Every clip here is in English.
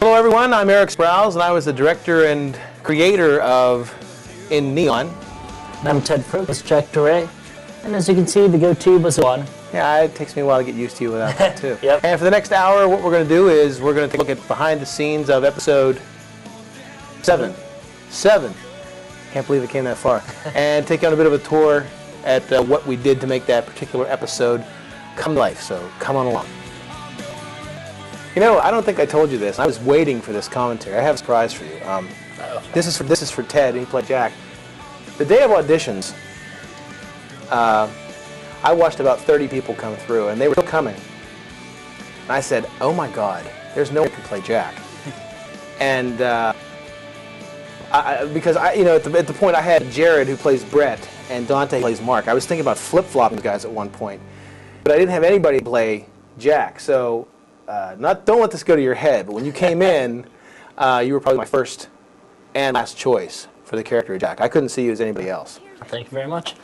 Hello everyone, I'm Erik Sprowls and I was the director and creator of In Neon. And I'm Ted Froats, Jack DeRay. And as you can see, the goatee was on. Yeah, it takes me a while to get used to you without that too. Yep. And for the next hour, what we're going to do is we're going to take a look at behind the scenes of episode 7. Can't believe it came that far. And take you on a bit of a tour at what we did to make that particular episode come to life. So come on along. You know, I don't think I told you this. I was waiting for this commentary. I have a surprise for you. This is for Ted, and he played Jack. The day of auditions, I watched about 30 people come through, and they were still coming. And I said, "Oh my God, there's no one who can play Jack." And because you know, at the point I had Jared who plays Brett and Dante plays Mark. I was thinking about flip-flopping these guys at one point, but I didn't have anybody to play Jack. So. Don't let this go to your head, but when you came in, you were probably my first and last choice for the character of Jack. I couldn't see you as anybody else. Thank you very much.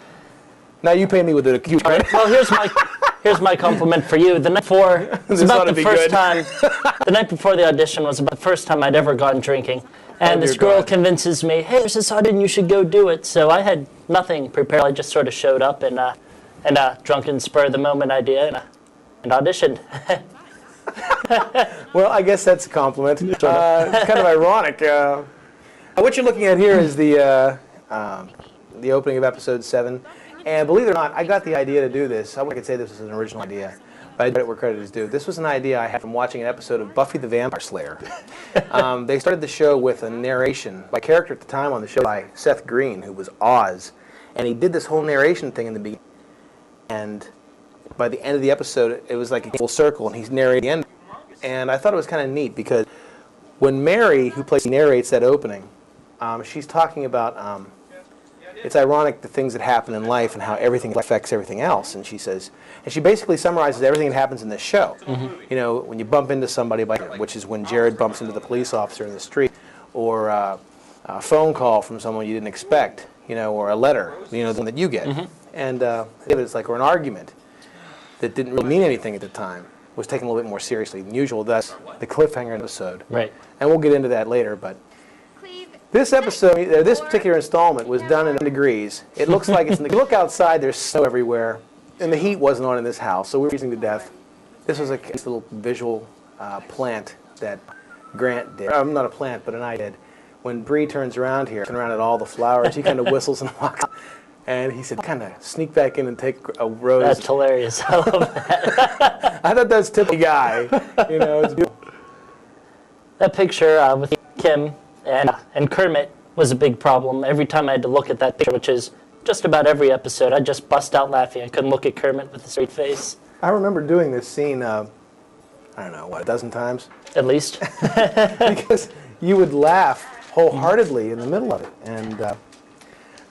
Now you pay me with a huge credit. Well, here's my compliment for you. The night before, it's about the first time. The night before the audition was about the first time I'd ever gone drinking, and this girl convinces me, "Hey, there's this audition, you should go do it." So I had nothing prepared. I just sort of showed up and drunken spur of the moment idea and auditioned. Well, I guess that's a compliment. It's kind of ironic. What you're looking at here is the opening of episode 7. And believe it or not, I got the idea to do this. I could say this was an original idea, but I credit where credit is due. This was an idea I had from watching an episode of Buffy the Vampire Slayer. They started the show with a narration by a character at the time on the show by Seth Green, who was Oz. And he did this whole narration thing in the beginning. And by the end of the episode, it was like a full circle, and he's narrating the end. And I thought it was kind of neat because when Mary, who narrates that opening, she's talking about it's ironic the things that happen in life and how everything affects everything else. And she says, and she basically summarizes everything that happens in this show. Mm-hmm. You know, when you bump into somebody, which is when Jared bumps into the police officer in the street, or a phone call from someone you didn't expect, you know, or a letter, you know, the one that you get. Mm-hmm. And it's like, or an argument that didn't really mean anything at the time, was taken a little bit more seriously than usual. That's the cliffhanger episode. Right. And we'll get into that later, but this episode, this particular installment was done in degrees. It looks like it's, you look outside, there's snow everywhere, and the heat wasn't on in this house, so we were freezing to death. This was a little visual plant that Grant did. Not a plant, but an I did. When Bree turns around here, turns around at all the flowers, he kind of whistles and walks. And he said, kind of sneak back in and take a rose. That's hilarious. I love that. I thought that was typical guy. You know, it's that picture with Kim and Kermit was a big problem. Every time I had to look at that picture, which is just about every episode, I'd just bust out laughing. I couldn't look at Kermit with a straight face. I remember doing this scene, I don't know, what, a dozen times? At least. Because you would laugh wholeheartedly in the middle of it.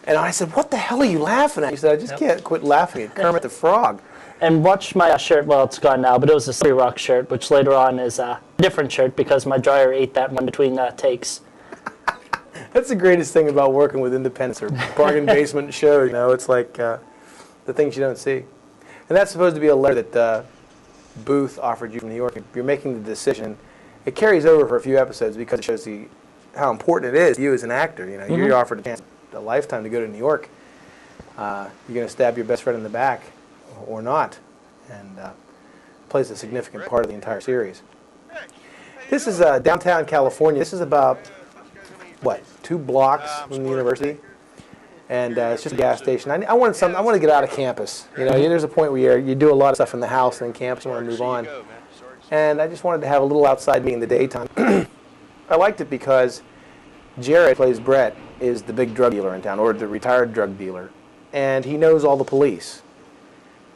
And I said, "What the hell are you laughing at?" He said, "I just can't quit laughing at Kermit the Frog." And watch my shirt. Well, it's gone now, but it was a Slippery Rock shirt, which later on is a different shirt because my dryer ate that one between takes. That's the greatest thing about working with independents or bargain basement shows. You know, it's like the things you don't see. And that's supposed to be a letter that Booth offered you from New York. If you're making the decision, it carries over for a few episodes because it shows how important it is to you as an actor. You know, you're offered a chance. A lifetime to go to New York. You're going to stab your best friend in the back or not, and plays a significant part of the entire series. This is downtown California. This is about, what, 2 blocks from the university, and it's just a gas station. I want to get out of campus. You know, there's a point where you do a lot of stuff in the house and then campus, and want to move on. And I just wanted to have a little outside meeting in the daytime. I liked it because Jared plays Brett, is the big drug dealer in town, or the retired drug dealer, and he knows all the police.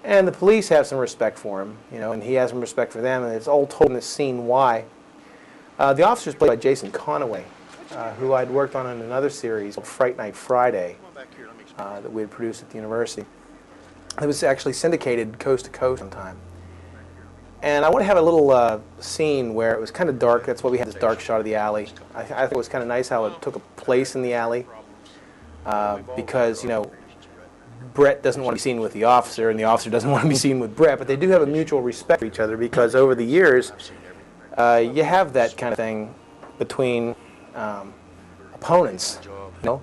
And the police have some respect for him, you know, and he has some respect for them, and it's all told in this scene why. The officer's played by Jason Conaway, who I'd worked on in another series called Fright Night Friday that we had produced at the university. It was actually syndicated coast to coast one time. And I want to have a little scene where it was kind of dark. That's why we had this dark shot of the alley. I think it was kind of nice how it took a place in the alley because, you know, Brett doesn't want to be seen with the officer and the officer doesn't want to be seen with Brett, but they do have a mutual respect for each other because over the years you have that kind of thing between opponents, you know?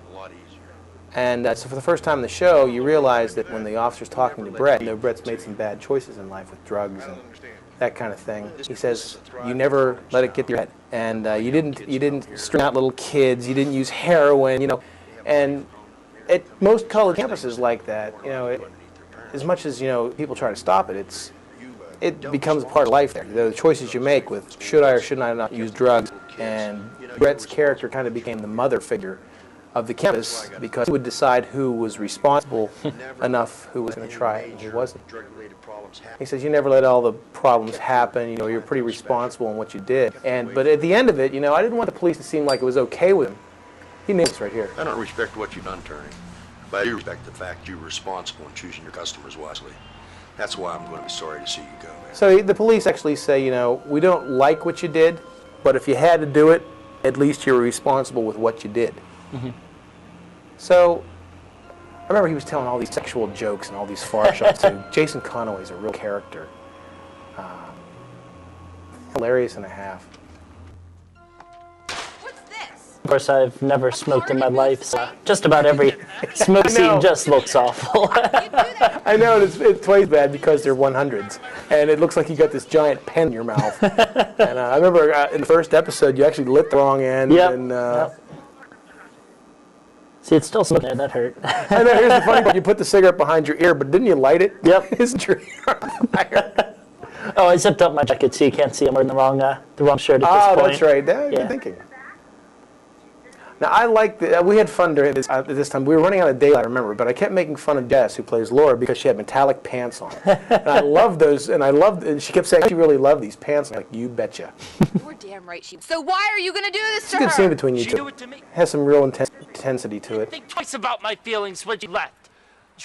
And so for the first time in the show, you realize that when the officer's talking to Brett, you know, Brett's made some bad choices in life with drugs and that kind of thing. He says, you never let it get to your head. And you didn't string out little kids, you didn't use heroin, you know. And at most college campuses like that, you know, as much as, you know, people try to stop it, it becomes a part of life there. The choices you make with should I or shouldn't I not use drugs. And Brett's character kind of became the mother figure of the campus because he would decide who was responsible enough, who was going to try it, and who wasn't. He says, you never let all the problems happen, you know, you're pretty responsible in what you did. But at the end of it, you know, I didn't want the police to seem like it was okay with him. He knew this right here. I don't respect what you've done, Tony, but I do respect the fact you're responsible in choosing your customers wisely. That's why I'm going to be sorry to see you go, man. So the police actually say, you know, we don't like what you did, but if you had to do it, at least you were responsible with what you did. Mm-hmm. So I remember he was telling all these sexual jokes and all these far shots too. Jason Conaway's a real character. Hilarious and a half. What's this? Of course, I've never smoked in my life, so just about every smoke scene just looks awful. I know, it's twice bad because they're 100s. And it looks like you got this giant pen in your mouth. And I remember in the first episode, you actually lit the wrong end. Yep. And, Yep. See, it's still smoking there. That hurt. I know, here's the funny part. You put the cigarette behind your ear, but didn't you light it? Yep. Isn't your ear on fire? Oh, I zipped up my jacket so you can't see I'm wearing the wrong shirt at this point. Oh, that's right. Yeah. Good thinking. Now, I like we had fun during this time. We were running out of daylight, I remember, but I kept making fun of Jess, who plays Laura, because she had metallic pants on. And I loved those, and she kept saying she really loved these pants. I'm like, you betcha. You were damn right she. So why are you gonna do this It's to a her? good scene between you She two. do it to me. Has some real intensity to it. Think twice about my feelings when she left.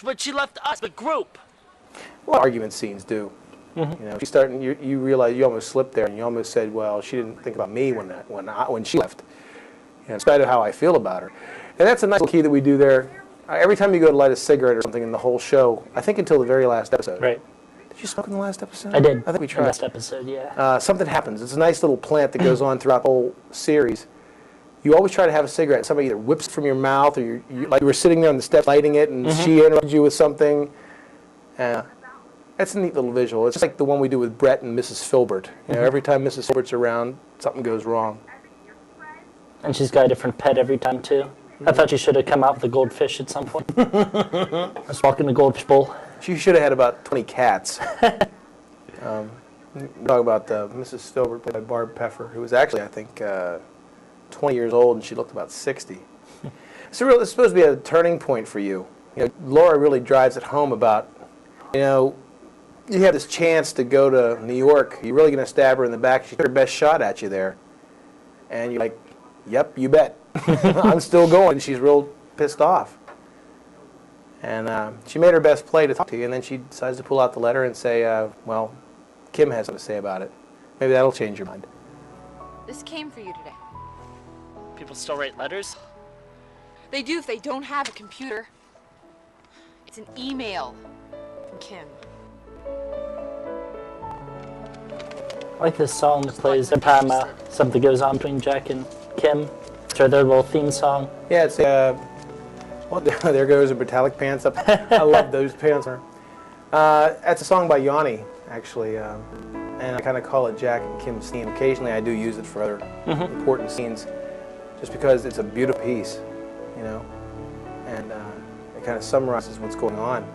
When she left us, the group. A lot of argument scenes do. Mm-hmm. You know, you realize you almost slipped there, and you almost said, well, she didn't think about me when she left. You know, in spite of how I feel about her. And that's a nice little key that we do there. Every time you go to light a cigarette or something in the whole show, I think until the very last episode. Right. Did you smoke in the last episode? I did. I think we tried. The last episode, yeah. Something happens. It's a nice little plant that goes on throughout the whole series. You always try to have a cigarette. Somebody either whips it from your mouth, or like you were sitting there on the steps lighting it, and she interrupted you with something. That's a neat little visual. It's just like the one we do with Brett and Mrs. Filbert. You know, every time Mrs. Filbert's around, something goes wrong. And she's got a different pet every time, too. I thought she should have come out with a goldfish at some point. I was walking the goldfish bowl. She should have had about 20 cats. Talk about Mrs. Filbert, played by Barb Peffer, who was actually, I think, 20 years old, and she looked about 60. It's supposed to be a turning point for you. You know, Laura really drives it home about, you know, you have this chance to go to New York. You're really going to stab her in the back. She took her best shot at you there. And you're like, yep, you bet. I'm still going. She's real pissed off. And she made her best play to talk to you, and then she decides to pull out the letter and say, well, Kim has something to say about it. Maybe that'll change your mind. This came for you today. People still write letters? They do if they don't have a computer. It's an email from Kim. I like this song that plays every time something goes on between Jack and Kim. It's their little theme song. Yeah, it's well, there goes the metallic pants up. I love those pants. That's a song by Yanni, actually, and I kind of call it Jack and Kim's theme. Occasionally, I do use it for other important scenes, just because it's a beautiful piece, you know, and it kind of summarizes what's going on.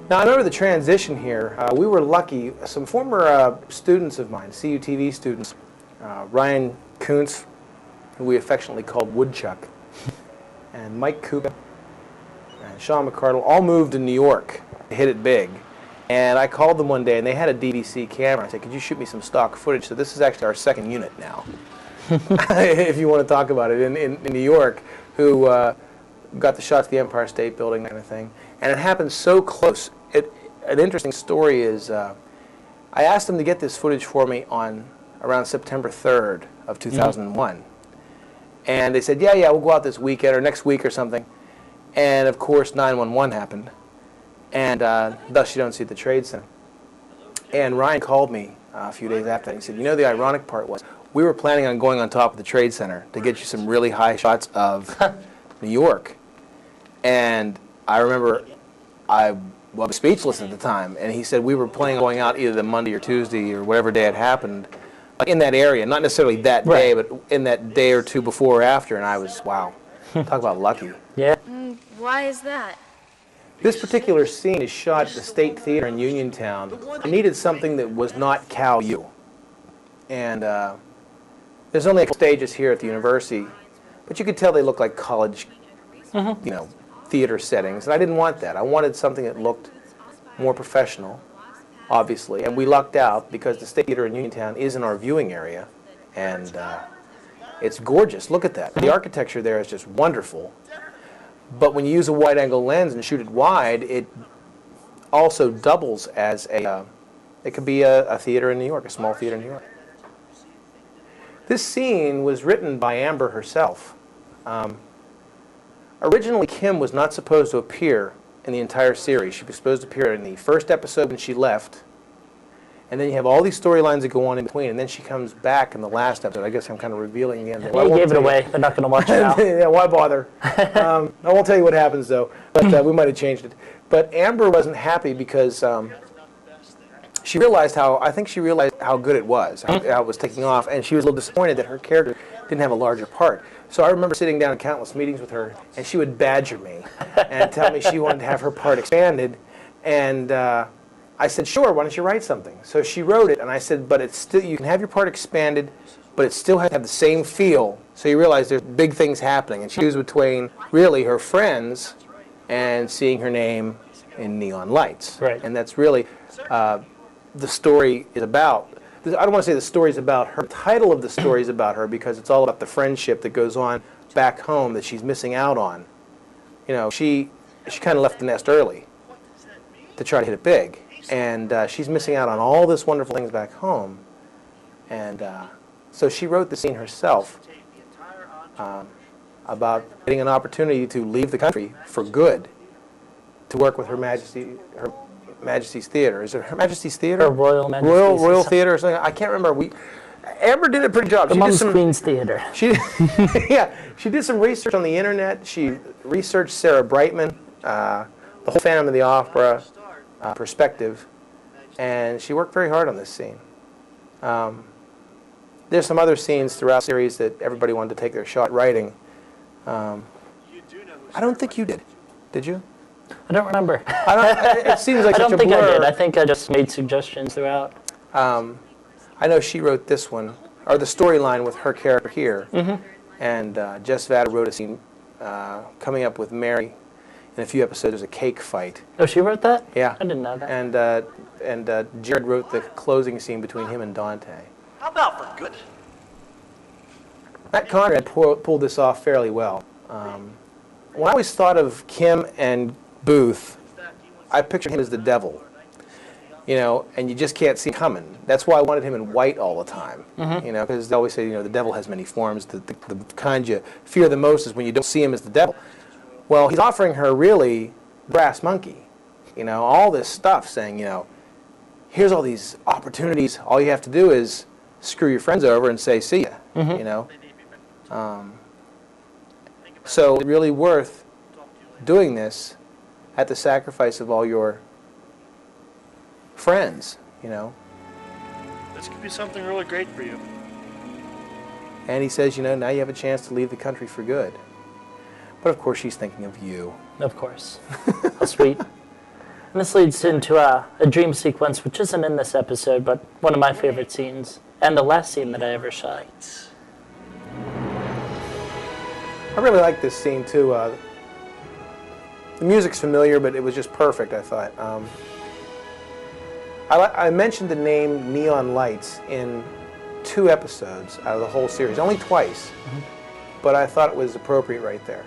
Now, I remember the transition here. We were lucky. Some former students of mine, CUTV students, Ryan Kuntz, who we affectionately called Woodchuck, and Mike Cooper, and Sean McCardle, all moved to New York to hit it big. And I called them one day, and they had a DVC camera. I said, could you shoot me some stock footage? So this is actually our second unit now, if you want to talk about it, in New York, who got the shots of the Empire State Building, that kind of thing. And it happened so close. An interesting story is I asked them to get this footage for me on around September 3rd of 2001. And they said, yeah, we'll go out this weekend or next week or something. And, of course, 9/11 happened. And thus you don't see the Trade Center. And Ryan called me a few days after that. He said, you know, the ironic part was we were planning on going on top of the Trade Center to get you some really high shots of New York. And I remember I was speechless at the time, and he said we were planning on going out either the Monday or Tuesday or whatever day it happened, like in that area, not necessarily that day, but in that day or two before or after, and I was, wow, talk about lucky. Yeah. Why is that? This particular scene is shot at the State Theater in Uniontown. It needed something that was not Cal U. And there's only a couple stages here at the university, but you could tell they look like college, you know, theater settings, and I didn't want that. I wanted something that looked more professional, obviously, and we lucked out because the State Theater in Uniontown is in our viewing area, and it's gorgeous. Look at that. The architecture there is just wonderful, but when you use a wide-angle lens and shoot it wide, it also doubles as a, it could be a theater in New York, a small theater in New York. This scene was written by Amber herself. Originally, Kim was not supposed to appear in the entire series. She was supposed to appear in the first episode when she left, and then you have all these storylines that go on in between, and then she comes back in the last episode. I guess I'm kind of revealing the end. Yeah, you gave it away. They're not going to watch it now. Yeah, why bother? I won't tell you what happens, though, but we might have changed it. But Amber wasn't happy because she realized I think she realized how good it was, how it was taking off, and she was a little disappointed that her character didn't have a larger part. So I remember sitting down in countless meetings with her, and she would badger me and tell me she wanted to have her part expanded. And I said, sure, why don't you write something? So she wrote it, and I said, but it's still, you can have your part expanded, but it still has to have the same feel. So you realize there's big things happening. And she was between, really, her friends and seeing her name in neon lights. Right. And that's really the story is about. I don't want to say the story is about her. The title of the story is about her because it's all about the friendship that goes on back home that she's missing out on. You know, she kind of left the nest early to try to hit it big. And she's missing out on all this wonderful things back home. And so she wrote the scene herself about getting an opportunity to leave the country for good to work with Her Majesty's Theater. Is it Her Majesty's Theater? Or Royal Majesty's Royal Theater or something. I can't remember. Amber did a pretty job. The Mom's Queen's Theater. Yeah, she did some research on the internet. She researched Sarah Brightman, the whole Phantom of the Opera perspective, and she worked very hard on this scene. There's some other scenes throughout the series that everybody wanted to take their shot writing. I don't think you did. Did you? I don't remember. It seems like such a blur. I don't think I did. I think I just made suggestions throughout. I know she wrote this one, or the storyline with her character here, and Jess Vader wrote a scene coming up with Mary. In a few episodes, there's a cake fight. Oh, she wrote that? Yeah. I didn't know that. And Jared wrote the closing scene between him and Dante. How about for good? Matt Conrad pulled this off fairly well. When I always thought of Kim and Booth, I pictured him as the devil. You know, and you just can't see him coming. That's why I wanted him in white all the time. You know, because they always say, you know, the devil has many forms. The kind you fear the most is when you don't see him as the devil. Well, he's offering her really brass monkey, you know, all this stuff saying, you know, here's all these opportunities. All you have to do is screw your friends over and say, see ya, you know. So it's really worth doing this at the sacrifice of all your friends, you know. This could be something really great for you. And he says, you know, now you have a chance to leave the country for good. But of course, she's thinking of you. Of course. How sweet. And this leads into a dream sequence, which isn't in this episode, but one of my favorite scenes, and the last scene that I ever shot. I really like this scene, too. The music's familiar, but it was just perfect, I thought. I mentioned the name Neon Lights in 2 episodes out of the whole series, only twice, but I thought it was appropriate right there.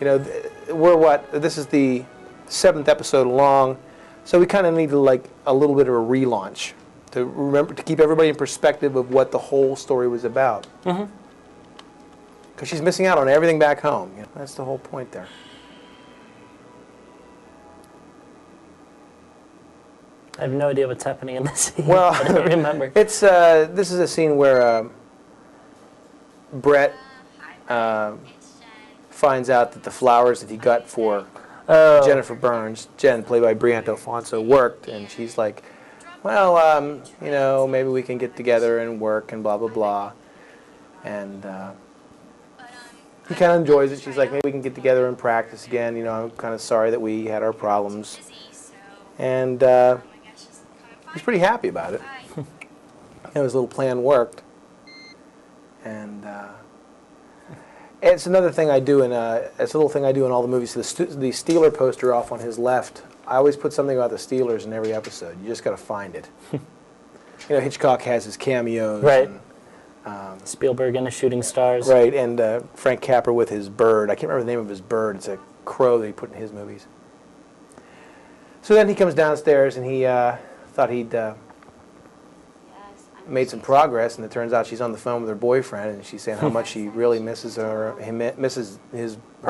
You know, this is the 7th episode along, so we kind of need to, like, a little bit of a relaunch to keep everybody in perspective of what the whole story was about. Because she's missing out on everything back home. You know, that's the whole point there. I have no idea what's happening in this scene. Well, I don't remember. It's this is a scene where Brett finds out that the flowers that he got for Jennifer Burns, Jen, played by Briante Alfonso, worked, and she's like, well, you know, maybe we can get together and work and blah, blah, blah. And he kind of enjoys it. She's like, maybe we can get together and practice again. You know, I'm kind of sorry that we had our problems. And he's pretty happy about it. His little plan worked. And it's another thing I do in it's a little thing I do in all the movies. The Steeler poster off on his left, I always put something about the Steelers in every episode. You just got to find it. You know, Hitchcock has his cameos. Right. And, Spielberg and the Shooting Stars. right, and Frank Capra with his bird. I can't remember the name of his bird. It's a crow that he put in his movies. So then he comes downstairs and he thought he'd made some progress, and it turns out she's on the phone with her boyfriend, and she's saying how much she really misses her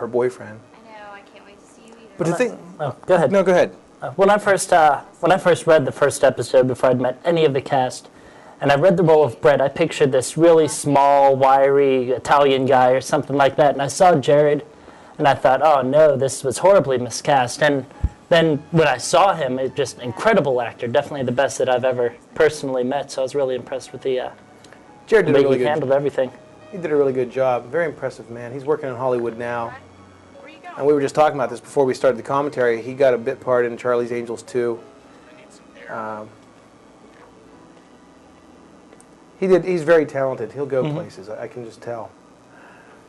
boyfriend. I know, I can't wait to see you either. But the thing, Oh, go ahead. no, go ahead. When I first read the first episode before I'd met any of the cast, and I read the role of Brett, I pictured this really small, wiry Italian guy or something like that, and I saw Jared, and I thought, oh no, this was horribly miscast. And then when I saw him, it's just incredible actor, definitely the best that I've ever personally met. So I was really impressed with the Jared did a way really he good. handled everything. He did a really good job. Very impressive man. He's working in Hollywood now. And we were just talking about this before we started the commentary. He got a bit part in Charlie's Angels 2. He's very talented. He'll go places. I can just tell.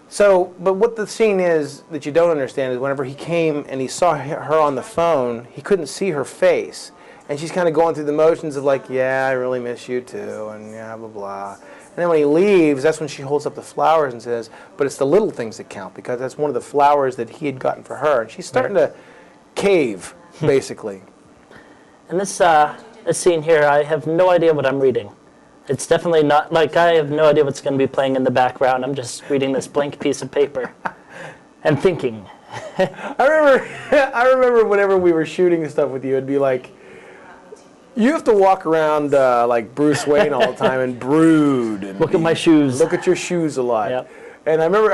So, but what the scene is that you don't understand is whenever he came and he saw her on the phone, he couldn't see her face. And she's kind of going through the motions of like, yeah, I really miss you too, and yeah, blah, blah. And then when he leaves, that's when she holds up the flowers and says, but it's the little things that count, because that's one of the flowers that he had gotten for her. And she's starting to cave, basically. And this scene here, I have no idea what I'm reading. It's definitely not, like, I have no idea what's going to be playing in the background. I'm just reading this blank piece of paper and thinking. I remember whenever we were shooting stuff with you, it'd be like, you have to walk around like Bruce Wayne all the time and brood. And Look at my shoes. Look at your shoes a lot. Yep. And I remember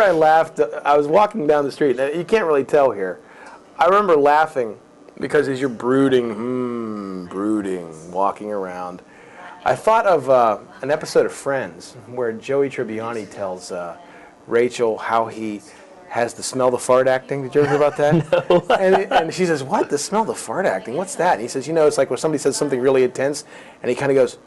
I laughed. I was walking down the street. Now, you can't really tell here. I remember laughing because as you're brooding, walking around, I thought of an episode of Friends where Joey Tribbiani tells Rachel how he has the smell the fart acting. Did you ever hear about that? No. And she says, what? The smell the fart acting? What's that? And he says, you know, it's like when somebody says something really intense and he kind of goes,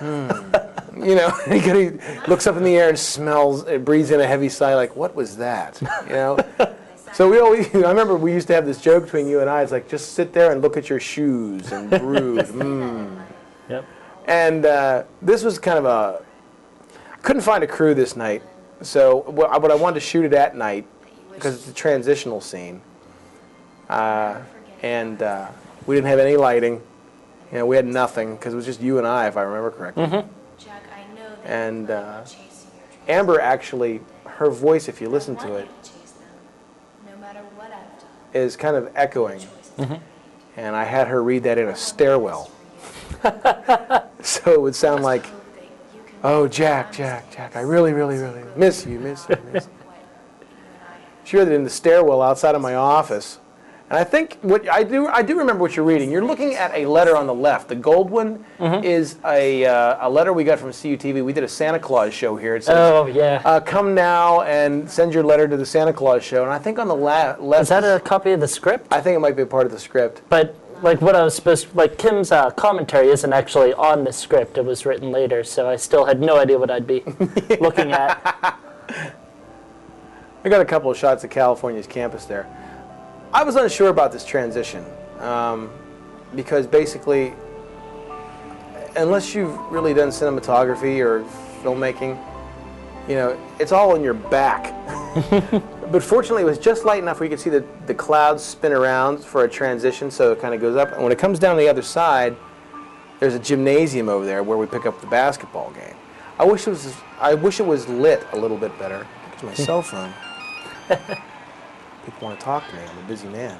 you know, and he looks up in the air and smells, breathes in a heavy sigh like, what was that? You know? So I remember we used to have this joke between you and I. It's like, just sit there and look at your shoes and brood. Yep. And this was kind of I couldn't find a crew this night. So what I wanted to shoot it at night because it's a transitional scene. And we didn't have any lighting. You know, we had nothing because it was just you and I, if I remember correctly. Jack, I know that And chasing your dreams. Amber actually, her voice, if you listen to it, Chase them, no matter what I've done. is kind of echoing. And I had her read that in a stairwell. So it would sound like, oh, Jack, I really, really, really miss you. She read it in the stairwell outside of my office. And I think what I do remember what you're reading. You're looking at a letter on the left. The gold one is a letter we got from CUTV. We did a Santa Claus show here. It says, Oh, yeah. come now and send your letter to the Santa Claus show. And I think on the left... Is that a copy of the script? I think it might be a part of the script. But, like, what I was supposed to... Like, Kim's commentary isn't actually on the script. It was written later, so I still had no idea what I'd be looking at. I got a couple of shots of California's campus there. I was unsure about this transition because basically, unless you've really done cinematography or filmmaking, you know, it's all in your back. But fortunately, it was just light enough where you could see the clouds spin around for a transition, so it kind of goes up. And when it comes down the other side, there's a gymnasium over there where we pick up the basketball game. I wish it was lit a little bit better. It's my cell phone. People want to talk to me. I'm a busy man.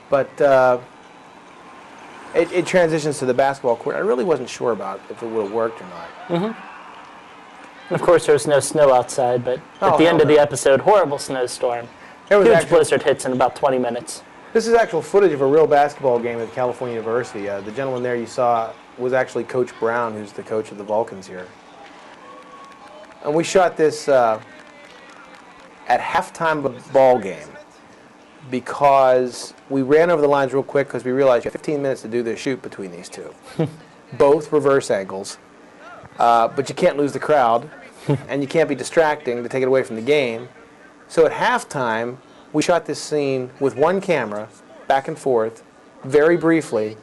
But it transitions to the basketball court. I really wasn't sure about if it would have worked or not. And of course, there was no snow outside, but at the end of the episode, horrible snowstorm. Huge blizzard hits in about 20 minutes. This is actual footage of a real basketball game at California University. The gentleman there you saw was actually Coach Brown, who's the coach of the Vulcans here. And we shot this at halftime of a ball game because we ran over the lines real quick because we realized you have 15 minutes to do this shoot between these two. Both reverse angles, but you can't lose the crowd, and you can't be distracting to take it away from the game. So at halftime, we shot this scene with one camera, back and forth, very briefly,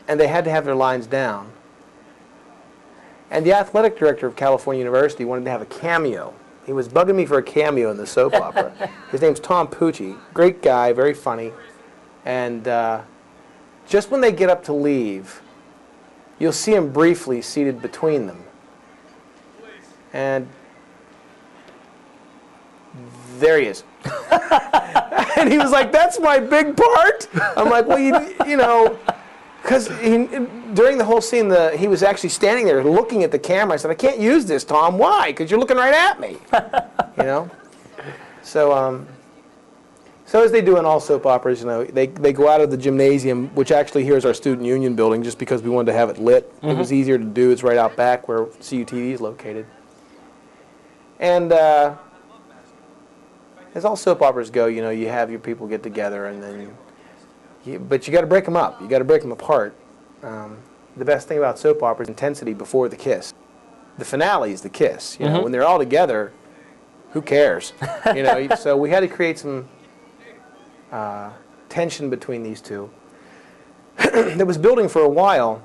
and they had to have their lines down. And the athletic director of California University wanted to have a cameo. He was bugging me for a cameo in the soap opera. His name's Tom Pucci. Great guy, very funny. And just when they get up to leave, you'll see him briefly seated between them. And there he is. And he was like, that's my big part? I'm like, well, you know, because during the whole scene, he was actually standing there looking at the camera. I said, I can't use this, Tom. Why? Because you're looking right at me. You know? So as they do in all soap operas, you know, they go out of the gymnasium, which actually here is our student union building, just because we wanted to have it lit. It was easier to do. It's right out back where CUTV is located. And as all soap operas go, you know, you have your people get together, and then but you got to break them up. You got to break them apart. The best thing about soap opera is intensity before the kiss. The finale is the kiss. You know, when they're all together, who cares? You know, so we had to create some tension between these two. That was building for a while.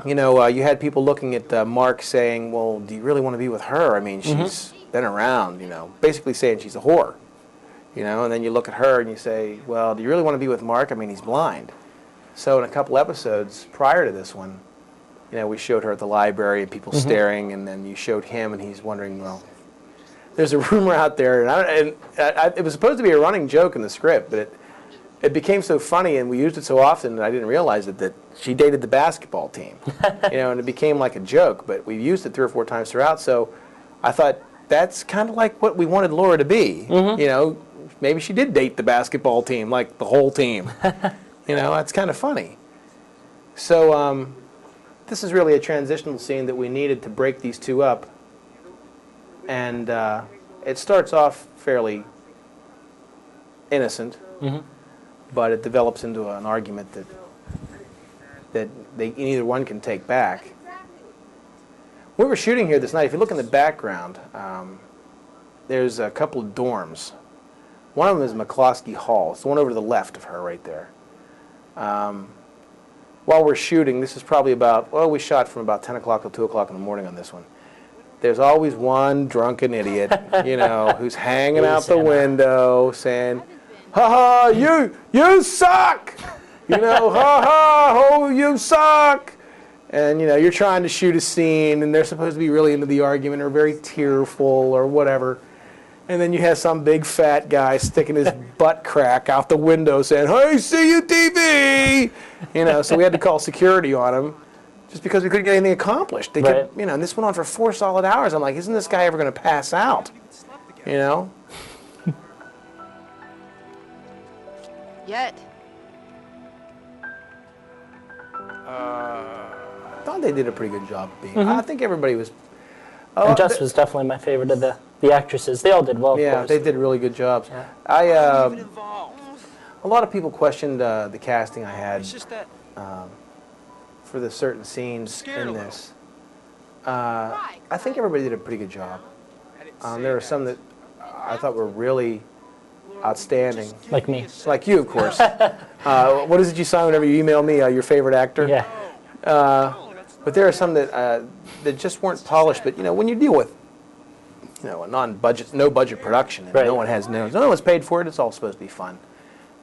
You know, you had people looking at Mark saying, well, do you really want to be with her? I mean, she's been around, you know, basically saying she's a whore. You know, and then you look at her and you say, well, do you really want to be with Mark? I mean, he's blind. So in a couple episodes prior to this one, you know, we showed her at the library and people staring, and then you showed him and he's wondering, well, there's a rumor out there, and it was supposed to be a running joke in the script, but it became so funny and we used it so often that I didn't realize it, that she dated the basketball team. You know, and it became like a joke, but we've used it 3 or 4 times throughout, so I thought that's kind of like what we wanted Laura to be, you know. Maybe she did date the basketball team, like the whole team. You know, that's kind of funny. So this is really a transitional scene that we needed to break these two up. And it starts off fairly innocent, but it develops into an argument that neither one can take back. We were shooting here this night. If you look in the background, there's a couple of dorms. One of them is McCloskey Hall. It's the one over to the left of her right there. While we're shooting, this is probably about, well, we shot from about 10 o'clock till 2 o'clock in the morning on this one. There's always one drunken idiot, you know, who's hanging out the window saying, ha ha, you suck! You know, ha ha, oh, you suck! And, you know, you're trying to shoot a scene, and they're supposed to be really into the argument or very tearful or whatever. And then you have some big fat guy sticking his butt crack out the window saying, hey, CUTV! You know, so we had to call security on him just because we couldn't get anything accomplished. They kept, you know, and this went on for 4 solid hours. I'm like, isn't this guy ever going to pass out? You know? Yet. I thought they did a pretty good job of being. I think everybody was. And Jess was definitely my favorite of the actresses. They all did well, of course. They did really good jobs. Yeah. A lot of people questioned the casting I had for the certain scenes in this. I think everybody did a pretty good job. There were some that I thought were really outstanding. Like me. Like you, of course. What is it you sign whenever you email me, your favorite actor? Yeah. But there are some that just weren't polished. But you know, when you deal with a no budget production, and no one's paid for it, it's all supposed to be fun.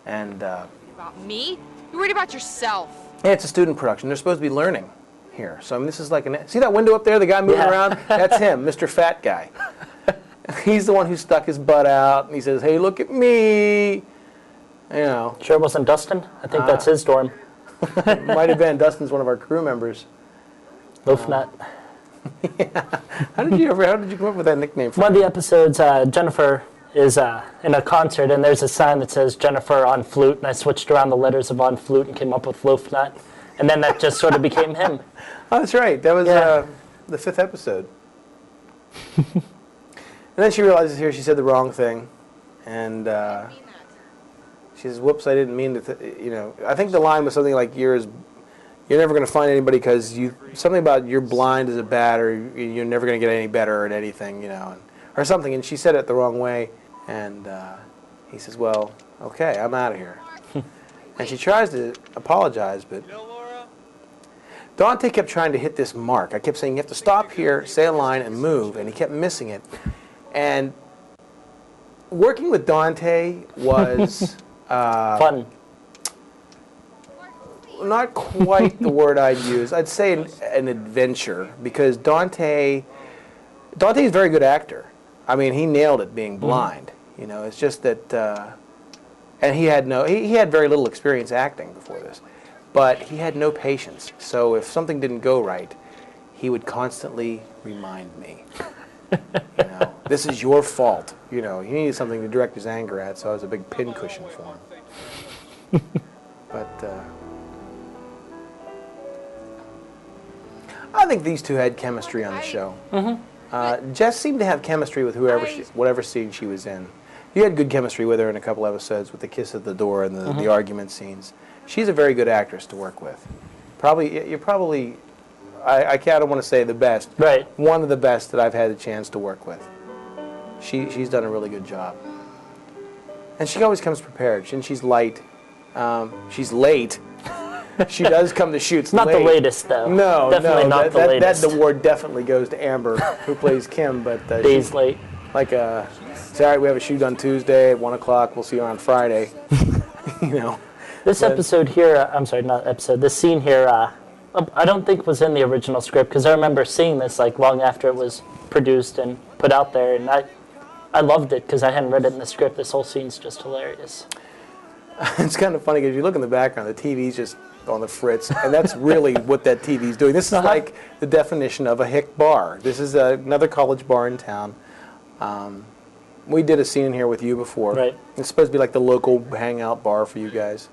And About me? You're worried about yourself. yeah, it's a student production. They're supposed to be learning here. So I mean, this is like see that window up there, the guy moving around? That's him, Mr. Fat Guy. He's the one who stuck his butt out, and he says, "Hey, look at me." You know. Sure it wasn't Dustin? I think that's his dorm. Might have been. Dustin's one of our crew members. Loaf Nut. Yeah. How did you come up with that nickname? One of the episodes, Jennifer is in a concert, and there's a sign that says Jennifer on flute, and I switched around the letters of on flute and came up with Loaf Nut, and then that just sort of became him. Oh, that's right. That was the 5th episode. And then she realizes here she said the wrong thing, and she says, "Whoops, I didn't mean to." I think the line was something like, "You're never going to find anybody because something about you're blind as a bat, or you're never going to get any better at anything, or something." And she said it the wrong way, and he says, "Well, okay, I'm out of here." And she tries to apologize, but Dante kept trying to hit this mark. I kept saying, "You have to stop here, say a line, and move," and he kept missing it. And working with Dante was Fun. Not quite the word I'd use. I'd say an adventure, because Dante's a very good actor. I mean, he nailed it being blind. It's just that, and he had very little experience acting before this, but he had no patience. So if something didn't go right, he would constantly remind me, this is your fault. He needed something to direct his anger at, so I was a big pincushion for him. But I think these two had chemistry on the show. Jess seemed to have chemistry with whatever scene she was in. You had good chemistry with her in a couple episodes with the kiss at the door and the argument scenes. She's a very good actress to work with. I don't want to say the best. Right. One of the best that I've had a chance to work with. She's done a really good job. And she always comes prepared. And she's light. She's late. She does come to shoots not late. The latest, though. No, definitely not the latest. That award definitely goes to Amber, who plays Kim. But days late. Like, it's all right, we have a shoot on Tuesday at 1 o'clock. We'll see you on Friday. This episode here, I'm sorry, not episode, this scene here, I don't think was in the original script, because I remember seeing this long after it was produced and put out there, and I loved it because I hadn't read it in the script. This whole scene's just hilarious. It's kind of funny because you look in the background, the TV's just on the fritz, and that's really what that TV's doing. This is like the definition of a hick bar. This is another college bar in town. We did a scene in here with you before. Right. It's supposed to be like the local hangout bar for you guys.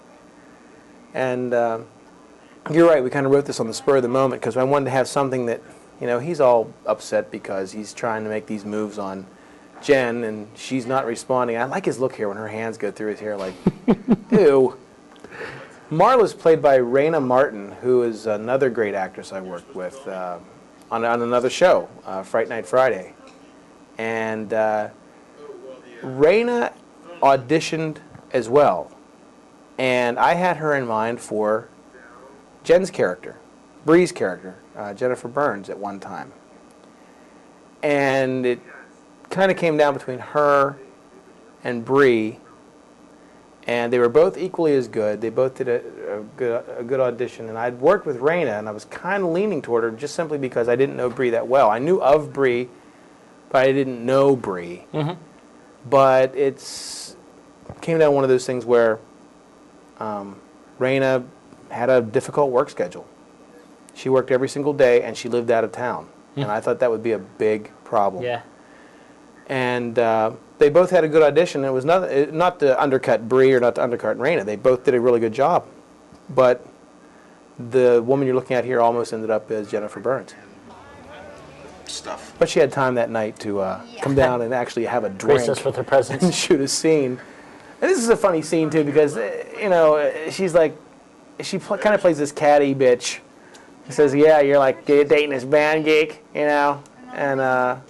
And you're right, we kind of wrote this on the spur of the moment because I wanted to have something that, he's all upset because he's trying to make these moves on Jen, and she's not responding. I like his look here when her hands go through his hair like, ew. Marla's played by Raina Martin, who is another great actress I worked with on another show, Fright Night Friday. And Raina auditioned as well. And I had her in mind for Jen's character, Bree's character, Jennifer Burns, at one time. And it kind of came down between her and Bree, and they were both equally as good. They both did a good audition, and I'd worked with Raina, and I was kind of leaning toward her just simply because I didn't know Bree that well. I knew of Bree, but I didn't know Bree. But it came down to one of those things where Raina had a difficult work schedule. She worked every single day, and she lived out of town, and I thought that would be a big problem. Yeah. And they both had a good audition. It was not to undercut Bree or not to undercut Raina. They both did a really good job. But the woman you're looking at here almost ended up as Jennifer Burns. But she had time that night to come down and actually have a drink. Grace us with her presence. And shoot a scene. And this is a funny scene, too, because, she's like, she kind of plays this catty bitch. She says, yeah, you're like dating this band geek, and how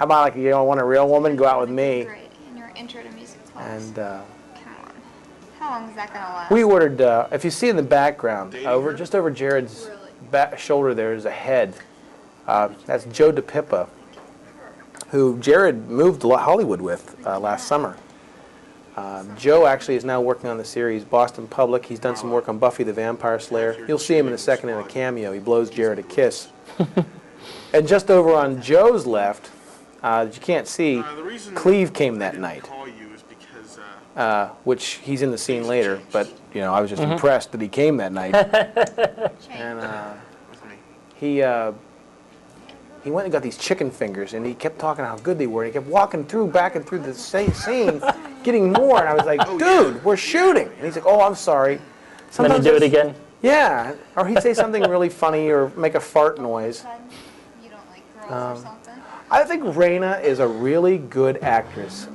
about you don't want a real woman? Go out with me. Great. And your intro to music class. And come on. How long is that gonna last? we ordered. If you see in the background, just over Jared's shoulder, there is a head. That's Joe DePippa, who Jared moved to Hollywood with last summer. Joe actually is now working on the series Boston Public. He's done some work on Buffy the Vampire Slayer. You'll see him in a second in a cameo. He blows Jared a kiss. And just over on Joe's left, that you can't see, Cleve came that night. Call you is because which he's in the scene later. But you know, I was just impressed that he came that night. And he went and got these chicken fingers, and he kept talking how good they were. And he kept walking back and through the scene, getting more. And I was like, dude, we're shooting. And he's like, oh, I'm sorry. Sometimes then he'd do it again? Yeah. Or he'd say something really funny or make a fart noise. You don't like girls or something? I think Raina is a really good actress.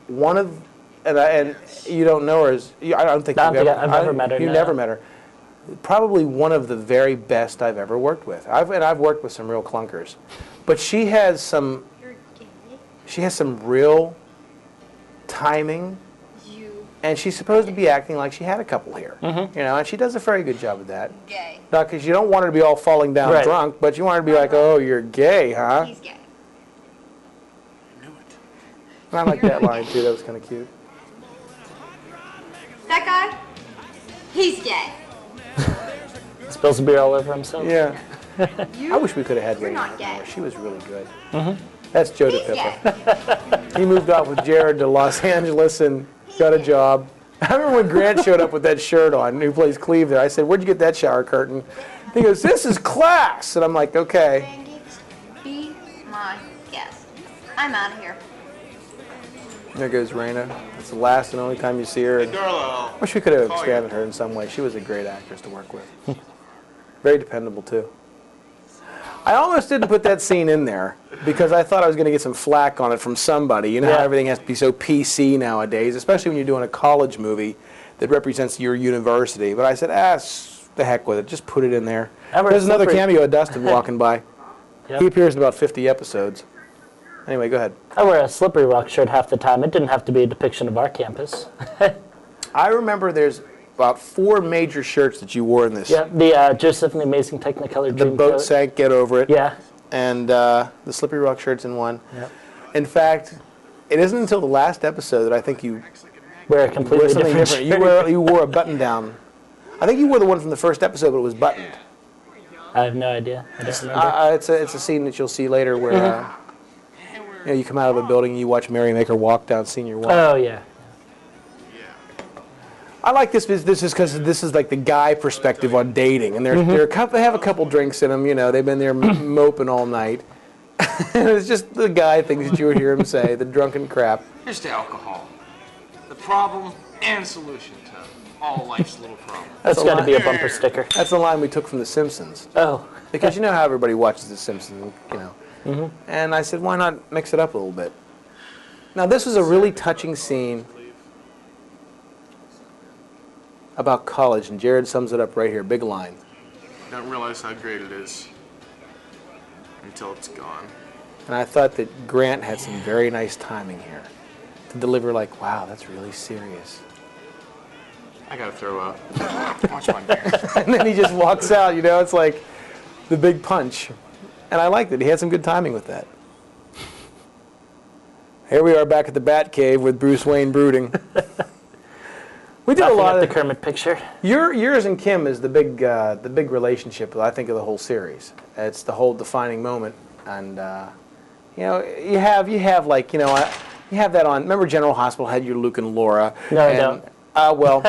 One of, and you don't know her as, I don't think I've never met her. You've never met her. Probably one of the very best I've ever worked with. I've worked with some real clunkers, but she has some real timing, and she's supposed to be acting like she had a couple here, you know, and she does a very good job of that. Gay. Not because you don't want her to be all falling down drunk, but you want her to be like, oh, you're gay, huh? He's gay. I knew it. And I like that line too. That was kind of cute. That guy? He's gay. Spills the beer all over himself. Yeah. I wish we could have had You're Raina not gay. more. She was really good. That's Joe DePippa. He moved off with Jared to Los Angeles and got a job. I remember when Grant showed up with that shirt on, who plays Cleve there. I said, where'd you get that shower curtain? He goes, this is class. And I'm like, okay. Randy, be my guest. I'm out of here. There goes Raina. It's the last and only time you see her. And wish we could have expanded her in some way. She was a great actress to work with. Very dependable, too. I almost didn't put that scene in there because I thought I was going to get some flack on it from somebody. You know how everything has to be so PC nowadays, especially when you're doing a college movie that represents your university. But I said, the heck with it. Just put it in there. There's another cameo of Dustin walking by. He appears in about 50 episodes. Anyway, go ahead. I wear a Slippery Rock shirt half the time. It didn't have to be a depiction of our campus. I remember there's about 4 major shirts that you wore in this. Yeah, the Joseph and the Amazing Technicolor Dreamcoat. The boat sank, get over it. Yeah. And the Slippery Rock shirt's in one. Yep. In fact, it isn't until the last episode that I think you wear a completely different shirt. You wore a button down. I think you wore the one from the first episode, but it was buttoned. I have no idea. I don't remember. It's a scene that you'll see later where you know, you come out of a building and you watch Mary make her walk down Senior Walk. Oh, yeah. I like this. This is because this is like the guy perspective on dating, and they have a couple drinks in them. You know, they've been there moping all night. And it's just the guy things that you would hear him say, the drunken crap. Here's to alcohol. The problem and solution to all life's little problems. That's got to be a bumper sticker. That's the line we took from The Simpsons. Oh. Because you know how everybody watches The Simpsons, you know. And I said, why not mix it up a little bit? Now, this was a really touching scene about college, and Jared sums it up right here, big line. You don't realize how great it is until it's gone. And I thought that Grant had some very nice timing here to deliver like, wow, that's really serious. I gotta throw up. Watch my beer. And then he just walks out, you know, it's like the big punch. And I liked it. He had some good timing with that. Here we are back at the Bat Cave with Bruce Wayne brooding. We did a lot of the Kermit picture. Yours and Kim is the big relationship, I think, of the whole series. It's the whole defining moment, and you know, you have like, you know, you have that on. Remember, General Hospital had your Luke and Laura. No, I don't. Well,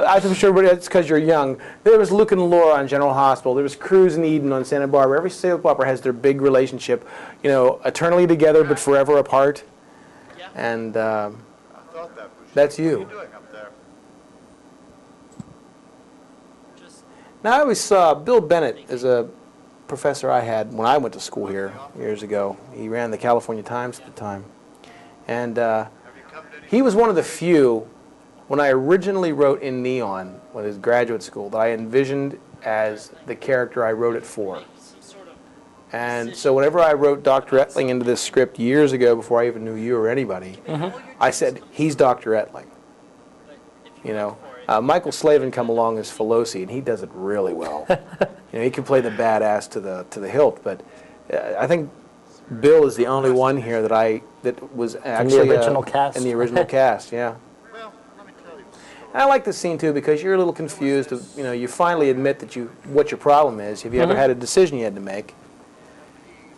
I'm sure it's because you're young. There was Luke and Laura on General Hospital. There was Cruz and Eden on Santa Barbara. Every soap opera has their big relationship, you know, eternally together but forever apart. And that's you. Now, I always saw Bill Bennett as a professor I had when I went to school here years ago. He ran the California Times at the time. And he was one of the few, when I originally wrote in Neon, when it was graduate school, that I envisioned as the character I wrote it for. And so whenever I wrote Dr. Ettling into this script years ago, before I even knew you or anybody, I said, he's Dr. Ettling. You know? Michael Slavin come along as Filosi, and he does it really well. You know, he can play the badass to the hilt, but I think Bill is the only one here that was actually in the original cast. In the original cast, yeah. And I like this scene too because you're a little confused. You know, you finally admit that what your problem is. Have you ever had a decision you had to make?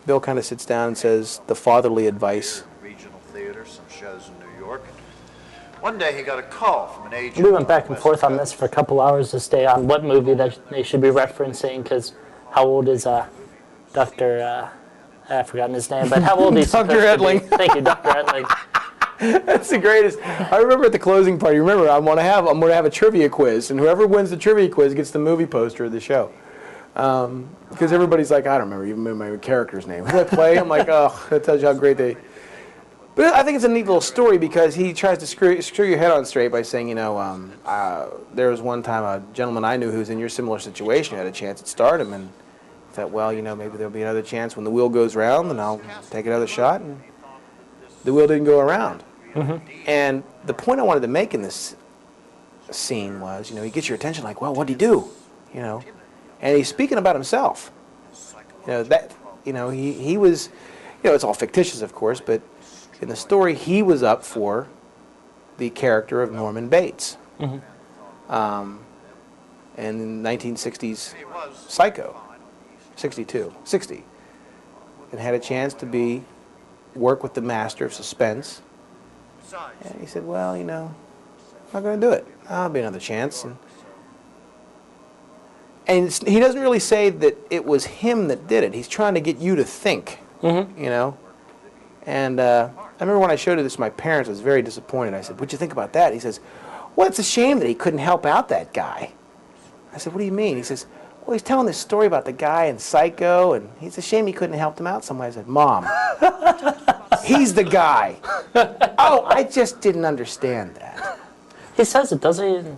Bill kind of sits down and says the fatherly advice. Regional theater, some shows in New York. One day he got a call from an agent. We went back and forth on this for a couple hours this day on what movie that they should be referencing, because how old is Dr. I've forgotten his name, but how old is Dr. Edling. Thank you, Dr. Edling. That's the greatest. I remember at the closing party. Remember, I'm going to have a trivia quiz, and whoever wins the trivia quiz gets the movie poster of the show. Because everybody's like, I don't remember even my character's name. Who did I play? I'm like, oh, that tells you how great they. But I think it's a neat little story because he tries to screw your head on straight by saying, you know, there was one time a gentleman I knew who was in your similar situation, had a chance at stardom, and thought, well, you know, maybe there'll be another chance when the wheel goes round, and I'll take another shot. And the wheel didn't go around. Mm-hmm. And the point I wanted to make in this scene was, you know, he gets your attention like, well, what'd he do? You know, and he's speaking about himself. You know, that, you know, he was, you know, it's all fictitious, of course, but in the story, he was up for the character of Norman Bates. Mm-hmm. And in 1960s Psycho, 60, and had a chance to work with the master of suspense. And he said, well, you know, I'm not going to do it. I'll be another chance. And he doesn't really say that it was him that did it. He's trying to get you to think, mm-hmm. you know. And I remember when I showed this to my parents, I was very disappointed. I said, what'd you think about that? He says, well, it's a shame that he couldn't help out that guy. I said, what do you mean? He says, well, he's telling this story about the guy in Psycho, and it's a shame he couldn't help him out some way. I said, Mom, he's the guy. Oh, I just didn't understand that. He says it, doesn't he?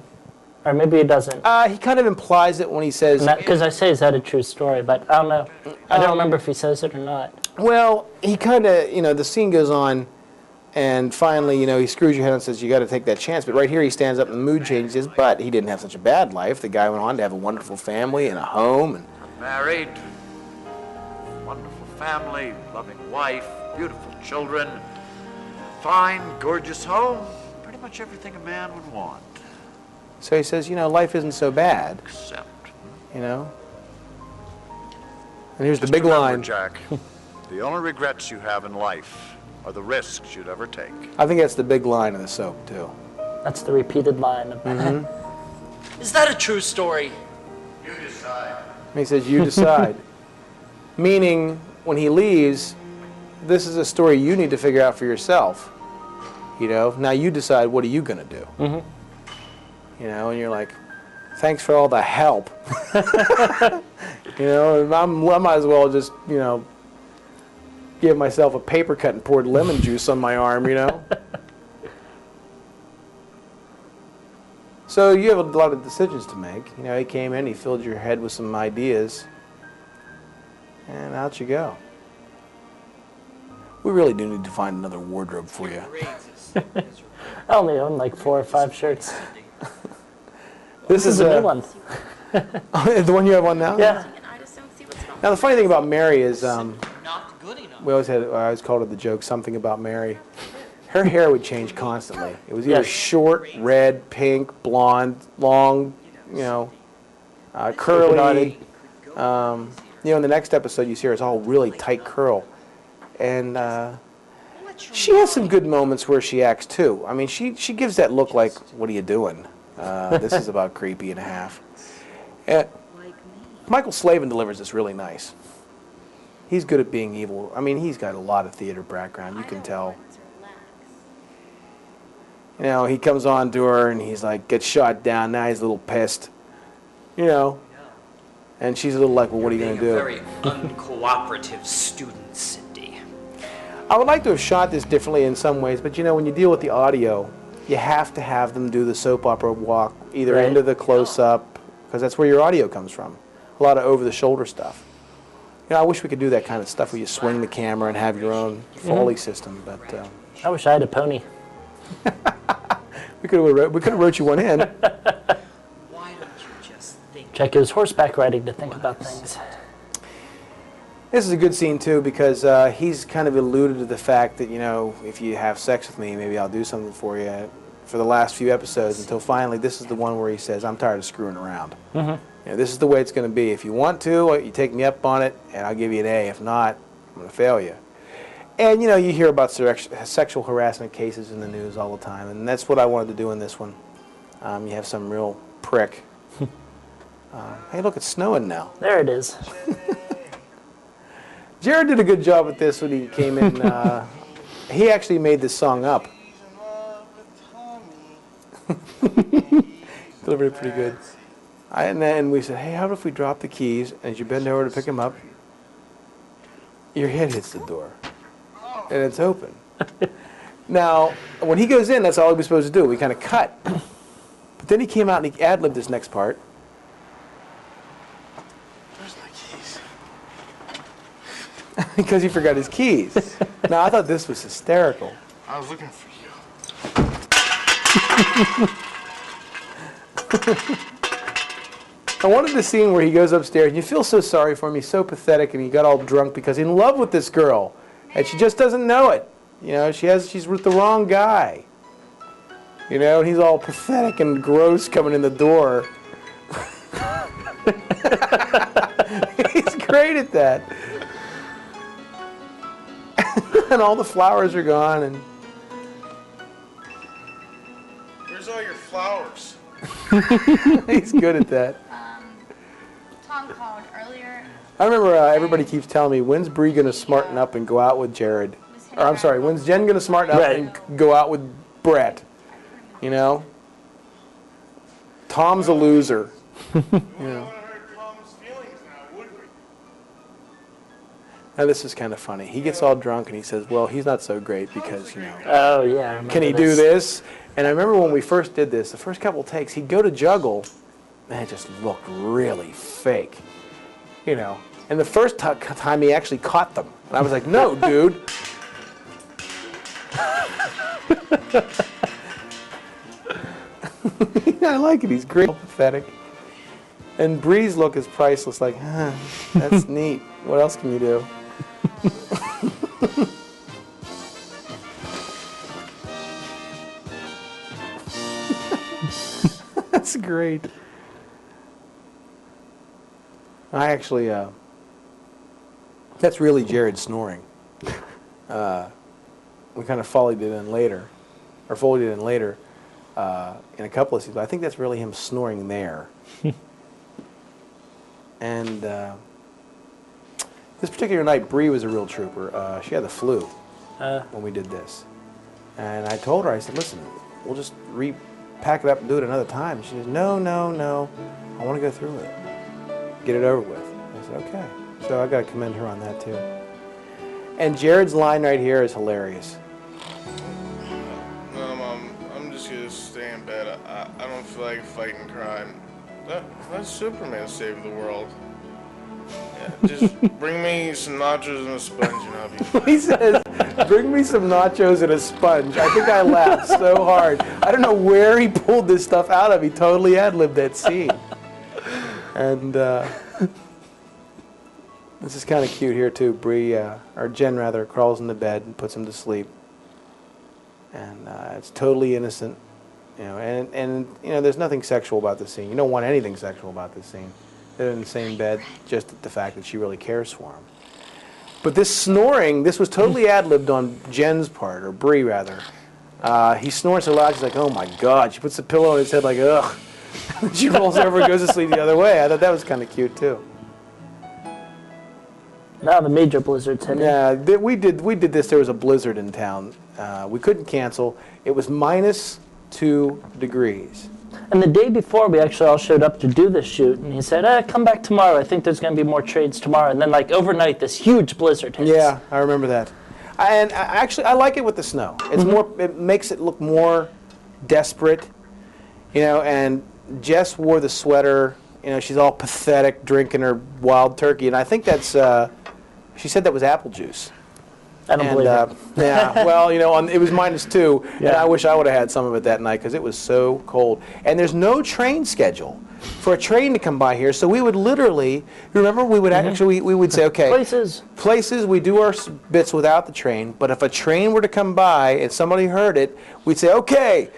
Or maybe he doesn't. He kind of implies it when he says... Because I say, is that a true story? But I don't know. I don't remember if he says it or not. Well, he kind of, you know, the scene goes on, and finally, you know, he screws your head and says, you got to take that chance. But right here he stands up and the mood changes, but he didn't have such a bad life. The guy went on to have a wonderful family and a home. And married, wonderful family, loving wife, beautiful children, fine, gorgeous home, pretty much everything a man would want. So he says, you know, life isn't so bad. Except, you know. And here's just the big remember, line. Jack, the only regrets you have in life are the risks you'd ever take. I think that's the big line of the soap, too. That's the repeated line of mm-hmm. Is that a true story? You decide. And he says, you decide. Meaning, when he leaves, this is a story you need to figure out for yourself. You know, now you decide, what are you going to do? Mm-hmm. You know, and you're like, thanks for all the help. You know, I might as well just, you know, give myself a paper cut and poured lemon juice on my arm, you know. So you have a lot of decisions to make. You know, he came in, he filled your head with some ideas, and out you go. We really do need to find another wardrobe for you. I only own like 4 or 5 shirts. This is a new one. The one you have on now? Yeah. Now the funny thing about Mary is, I always called it the joke, something about Mary. Her hair would change constantly. It was either short, red, pink, blonde, long, you know, curly. You know, in the next episode you see her, it's all really tight curl. And she has some good moments where she acts too. I mean, she gives that look like, what are you doing? This is about creepy and a half. Michael Slavin delivers this really nice. He's good at being evil. I mean, he's got a lot of theater background. You can tell. You know, he comes on to her and he's like, gets shot down. Now he's a little pissed. You know. And she's a little like, well, what are you going to do? Very uncooperative student, Cindy. I would like to have shot this differently in some ways, but you know, when you deal with the audio, you have to have them do the soap opera walk, either into the close-up, because that's where your audio comes from. A lot of over-the-shoulder stuff. You know, I wish we could do that kind of stuff where you swing the camera and have your own Foley system, but... I wish I had a pony. we could have wrote you one in. Why don't you just think... Check his horseback riding to think about things. This is a good scene, too, because he's kind of alluded to the fact that, you know, if you have sex with me, maybe I'll do something for you for the last few episodes, until finally this is the one where he says, I'm tired of screwing around. Mm-hmm. You know, this is the way it's going to be. If you want to, you take me up on it, and I'll give you an A. If not, I'm going to fail you. And, you know, you hear about sexual harassment cases in the news all the time, and that's what I wanted to do in this one. You have some real prick. Hey, look, it's snowing now. There it is. Jared did a good job at this when he came in. He actually made this song up. Delivered it pretty good. And then we said, hey, how about if we drop the keys, and as you bend over to pick them up, your head hits the door, and it's open. Now, when he goes in, that's all he was supposed to do. We kind of cut. But then he came out and he ad-libbed this next part. Where's my keys? Because he forgot his keys. Now, I thought this was hysterical. I was looking for you. I wanted the scene where he goes upstairs and you feel so sorry for him. He's so pathetic and he got all drunk because he's in love with this girl and she just doesn't know it. You know, she's with the wrong guy. You know, and he's all pathetic and gross coming in the door. He's great at that. And all the flowers are gone and Where's all your flowers? he's good at that. Tom called earlier. I remember everybody keeps telling me, when's Bree going to smarten up and go out with Jared? Or I'm sorry, when's Jen going to smarten up and go out with Brett? You know? Tom's a loser. You know? Now this is kind of funny. He gets all drunk and he says, well, he's not so great because, you know. Oh, yeah. I remember Can he do this? And I remember when we first did this, the first couple takes, he'd go to juggle, and it just looked really fake. You know. And the first time he actually caught them. And I was like, no, dude. I like it. He's great. Pathetic. And Bree's look is priceless. Like, that's neat. What else can you do? That's great. I actually, that's really Jared snoring. We kind of folded it in later, in a couple of scenes. But I think that's really him snoring there. And this particular night, Bree was a real trooper. She had the flu when we did this. And I told her, I said, listen, we'll just pack it up and do it another time. She says, no, I want to go through it. Get it over with. I said, okay. So I got to commend her on that too. And Jared's line right here is hilarious. No, Mom, I'm just going to stay in bed. I don't feel like fighting crime. Let Superman save the world. Yeah, just bring me some nachos and a sponge and I'll be fine. He says, bring me some nachos and a sponge. I think I laughed so hard. I don't know where he pulled this stuff out of. He totally ad-libbed that scene. And this is kind of cute here too. Bree, or Jen rather, crawls into bed and puts him to sleep. And it's totally innocent. You know, and you know, there's nothing sexual about this scene. You don't want anything sexual about this scene. They're in the same bed, just the fact that she really cares for him. But this snoring, this was totally ad-libbed on Jen's part, or Bree rather. He snores so loud, she's like, oh my God. She puts the pillow on his head like, ugh. She rolls over and goes to sleep the other way. I thought that was kind of cute too. Now the major blizzard's hitting. Yeah, we did this. There was a blizzard in town. We couldn't cancel. It was -2 degrees. And the day before, we actually all showed up to do this shoot, and he said, come back tomorrow. I think there's going to be more trades tomorrow. And then, like, overnight, this huge blizzard hits. Yeah, I remember that. And actually, I like it with the snow. It's more. It makes it look more desperate, you know. And Jess wore the sweater. You know, she's all pathetic, drinking her wild turkey. And I think that's. She said that was apple juice. I don't believe it. Yeah, well, you know, it was -2, yeah. and I wish I would have had some of it that night because it was so cold. And there's no train schedule for a train to come by here, so we would literally, remember, we would actually, we would say, okay, places, we do our bits without the train, but if a train were to come by and somebody heard it, we'd say, okay,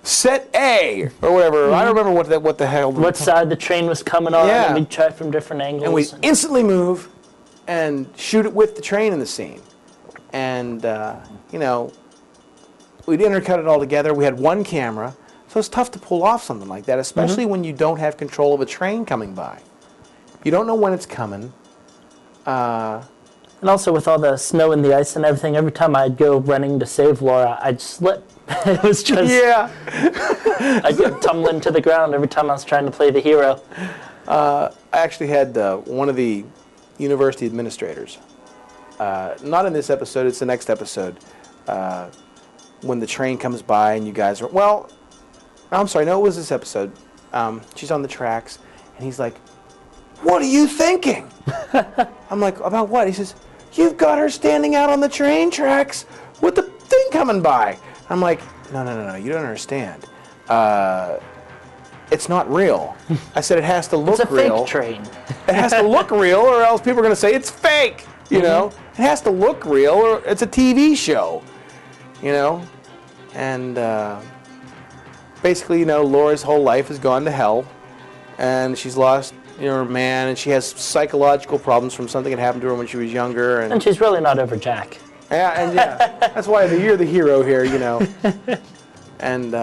set A, or whatever. I don't remember what the hell. What side the train was coming on, and we'd try from different angles. And we'd instantly move. and shoot it with the train in the scene. And, you know, we'd intercut it all together. We had one camera, so it's tough to pull off something like that, especially when you don't have control of a train coming by. You don't know when it's coming. And also with all the snow and the ice and everything, every time I'd go running to save Laura, I'd slip. It was just... Yeah. I'd go tumbling to the ground every time I was trying to play the hero. I actually had one of the university administrators, not in this episode, it's the next episode, when the train comes by and you guys are... Well, I'm sorry, no, it was this episode. She's on the tracks, and he's like, "What are you thinking?" I'm like, "About what?" He says, "You've got her standing out on the train tracks with the thing coming by." I'm like, no, you don't understand. It's not real. I said it has to look real. It's a fake train. It has to look real, or else people are going to say it's fake. You know, it has to look real, or it's a TV show. You know, and basically, you know, Laura's whole life has gone to hell, and she's lost, you know, her man, and she has psychological problems from something that happened to her when she was younger. And she's really not over Jack. Yeah, that's why you're the hero here, you know. And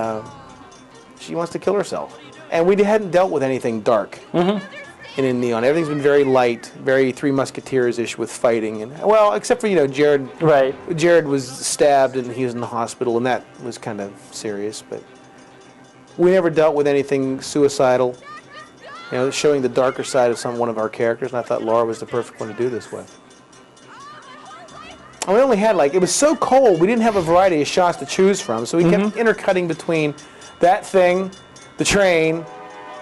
she wants to kill herself. And we hadn't dealt with anything dark in Neon. Everything's been very light, very Three Musketeers-ish with fighting. And well, except for, you know, Jared. Right. Jared was stabbed and he was in the hospital, and that was kind of serious. But we never dealt with anything suicidal, you know, showing the darker side of one of our characters. And I thought Laura was the perfect one to do this with. And we only had, like, it was so cold, we didn't have a variety of shots to choose from, so we kept intercutting between that thing, the train,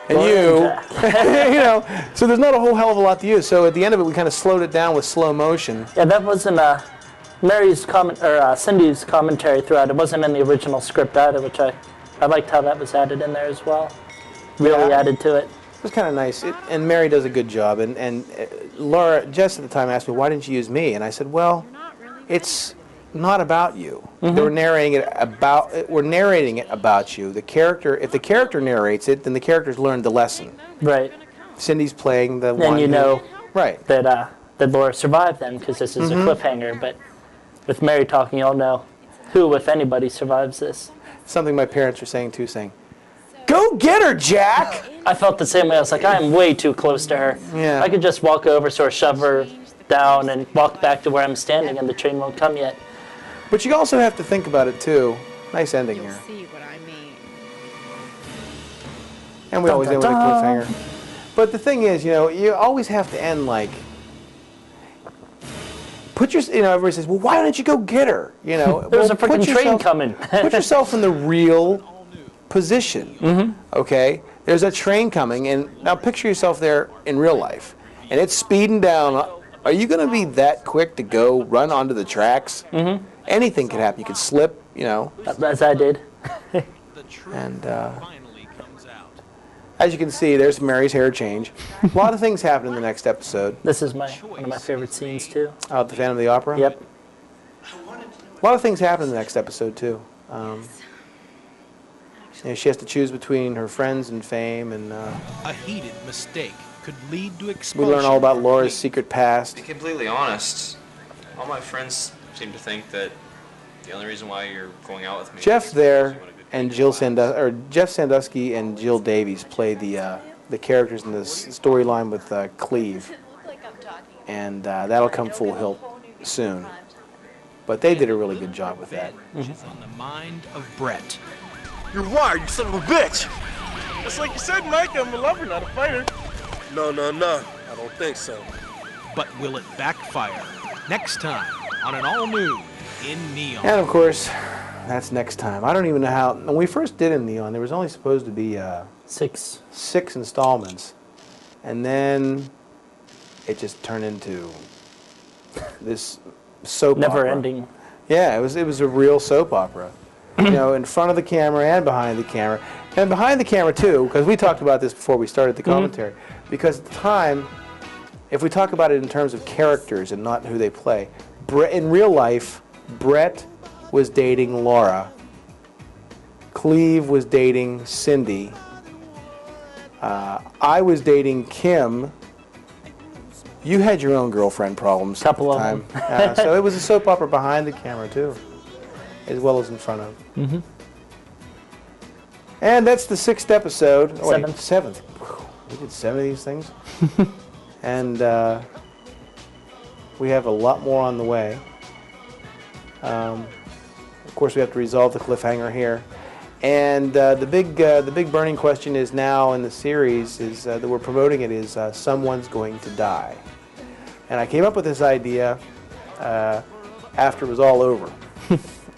and you. You know, so there's not a whole hell of a lot to use. So at the end of it, we kind of slowed it down with slow motion. Yeah, that wasn't Mary's Cindy's commentary throughout. It wasn't in the original script either, which I liked how that was added in there as well. Really added to it. It was kind of nice, and Mary does a good job. And Laura, Jess at the time, asked me, "Why didn't you use me?" And I said, "Well, it's not about you. We're narrating it about you. The character, if the character narrates it, then the character's learned the lesson." Right. Cindy's playing the one. And you know, right, that Laura survived then, because this is a cliffhanger. But with Mary talking, you'll know who, if anybody, survives this. Something my parents were saying too, "Go get her, Jack!" I felt the same way. I was like, I am way too close to her. Yeah. I could just walk over, sort of shove her down, and walk back to where I'm standing, and the train won't come yet. But you also have to think about it too. Nice ending here. See what I mean. And we always end with a cliffhanger. But the thing is, you know, you always have to end like, you know, everybody says, "Well, why don't you go get her?" You know, there's a freaking train coming. Put yourself in the real position. Okay, there's a train coming, and now picture yourself there in real life, and it's speeding down. Are you going to be that quick to go run onto the tracks? Anything could happen. You could slip, you know. As I did. And as you can see, there's Mary's hair change. A lot of things happen in the next episode. This is one of my favorite scenes, too. Oh, the Phantom of the Opera? Yep. A lot of things happen in the next episode, too. You know, she has to choose between her friends and fame, and a heated mistake could lead to expulsion. We learn all about Laura's secret past. To be completely honest, all my friends seem to think that the only reason why you're going out with me. Jeff there and Jeff Sandusky and Jill Davies play the characters in this storyline with Cleve, and that'll come full hilt soon. But they did a really good job with that. On the mind of Brett. You're wired, you son of a bitch! Just like you said, Mike, I'm a lover, not a fighter. No, I don't think so. But will it backfire? Next time on an all-new In Neon. And of course, that's next time. I don't even know how. When we first did In Neon, there was only supposed to be six installments, and then it just turned into this soap opera. Never ending. Yeah, it was a real soap opera. You know, in front of the camera and behind the camera. And behind the camera, too, because we talked about this before we started the commentary. Because at the time, if we talk about it in terms of characters and not who they play, in real life, Brett was dating Laura. Cleve was dating Cindy. I was dating Kim. You had your own girlfriend problems. Couple at the of time. So it was a soap opera behind the camera too, as well as in front of. Mm-hmm. And that's the 6th episode. Oh, wait, 7th. 7th. We did 7 of these things. And we have a lot more on the way. Of course, we have to resolve the cliffhanger here. And the big burning question is now in the series is that we're promoting it is someone's going to die. And I came up with this idea after it was all over.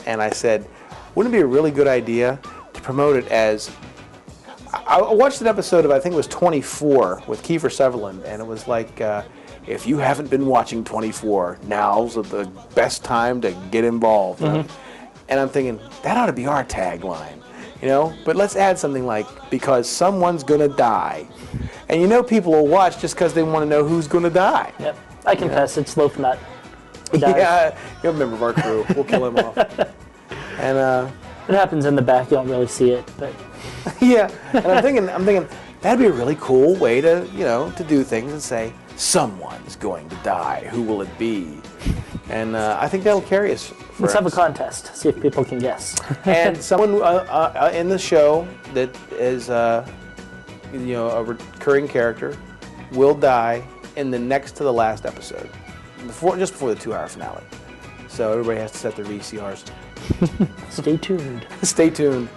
And I said, wouldn't it be a really good idea to promote it as... I watched an episode of, I think it was 24 with Kiefer Sutherland, and it was like, if you haven't been watching 24, now's the best time to get involved. Mm-hmm. And I'm thinking, that ought to be our tagline, you know? But let's add something like, because someone's going to die. And you know people will watch just because they want to know who's going to die. Yep. I confess, it's Loafnut. Yeah, you're a member of our crew. We'll kill him off. And it happens in the back. You don't really see it, but yeah. And I'm thinking that'd be a really cool way to, you know, to do things and say someone's going to die. Who will it be? And I think that'll carry us. Let's have a contest. See if people can guess. And someone in the show that is, you know, a recurring character will die in the next to the last episode, just before the 2-hour finale. So everybody has to set their VCRs. Stay tuned. Stay tuned.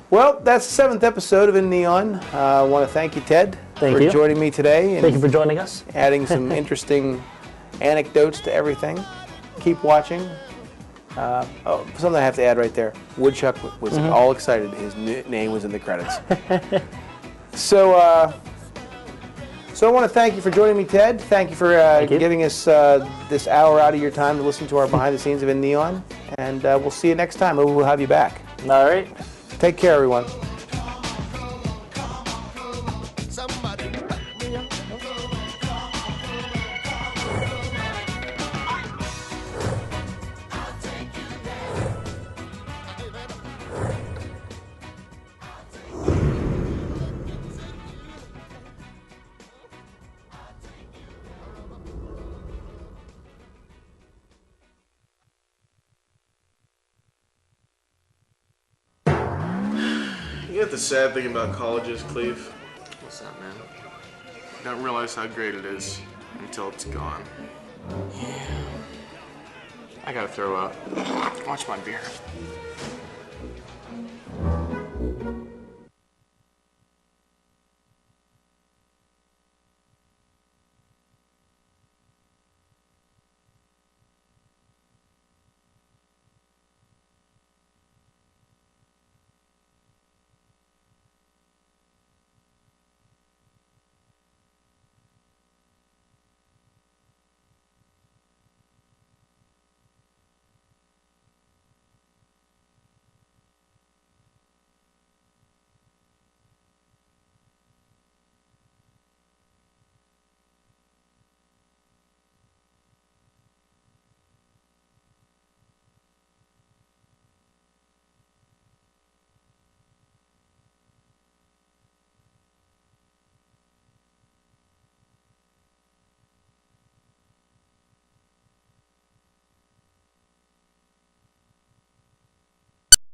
Well, that's the 7th episode of In Neon. I want to thank you, Ted, for joining me today. And thank you for joining us. Adding some interesting anecdotes to everything. Keep watching. Something I have to add right there. Woodchuck was all excited. His name was in the credits. So I want to thank you for joining me, Ted. Thank you for giving us this hour out of your time to listen to our behind the scenes of In Neon. And we'll see you next time. Maybe we'll have you back. All right. Take care, everyone. You know the sad thing about college is, Cleve? What's that, man? You don't realize how great it is until it's gone. I gotta throw up. Watch my beer.